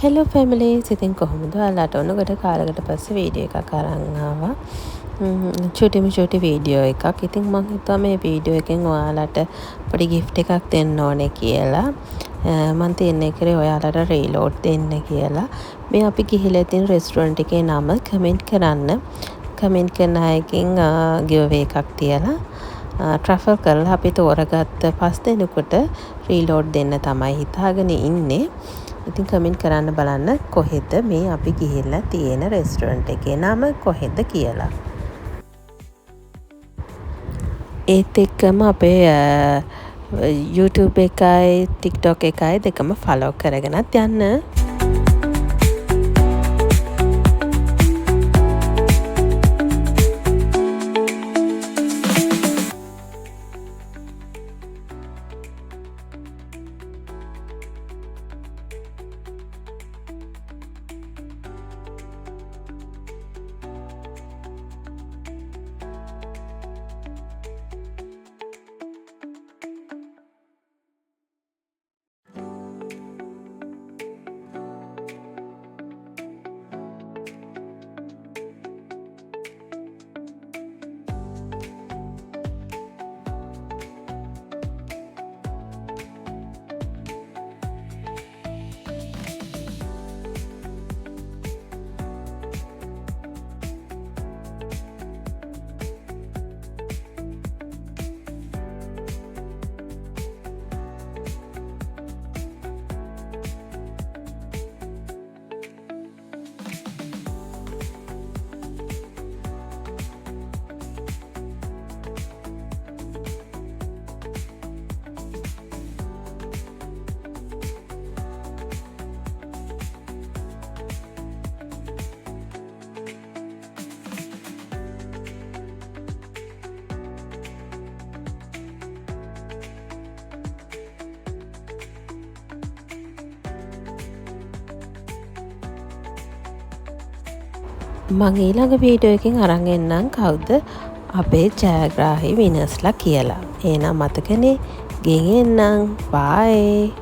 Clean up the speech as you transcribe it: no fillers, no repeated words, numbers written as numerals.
Hello ෆැමිලීස් ඉතින් කොහොමද ඔයාලට ඔන්න ගොඩ කාලකට පස්සේ වීඩියෝ එකක් අරන් ආවා. චුටි වීඩියෝ එකක්. ඉතින් මම හිතුවා මේ වීඩියෝ එකෙන් ඔයාලට පොඩි gift එකක් දෙන්න ඕනේ කියලා. මම තියන්නේ කරේ ඔයාලට රීලෝඩ් දෙන්න කියලා. මේ අපි ගිහිල්ලා තියෙන රෙස්ටුරන්ට් එකේ නම කමෙන්ට් කරන්න. කමෙන්ට් කරන අයකින් giveaway එකක් තියලා ට්‍රැෆල් කරලා අපි තෝරගත්ත 5 දෙනෙකුට රීලෝඩ් දෙන්න තමයි හිතාගෙන ඉන්නේ. ඉතින් කමෙන්ට් කරන්න බලන්න කොහෙද මේ අපි ගිහිල්ලා තියෙන රෙස්ටුරන්ට් එකේ නම කොහෙද කියලා. ඒත් එක්කම අපේ YouTube එකයි TikTok එකයි දෙකම ෆලෝ කරගෙනත් යන්න. මං ඊළඟ වීඩියෝ එකෙන් අරන් එන්නම් කවුද අපේ ජයග්‍රාහී විනර්ස්ලා කියලා. එහෙනම් මතකනේ ගෙන් එන්නම්. බයි.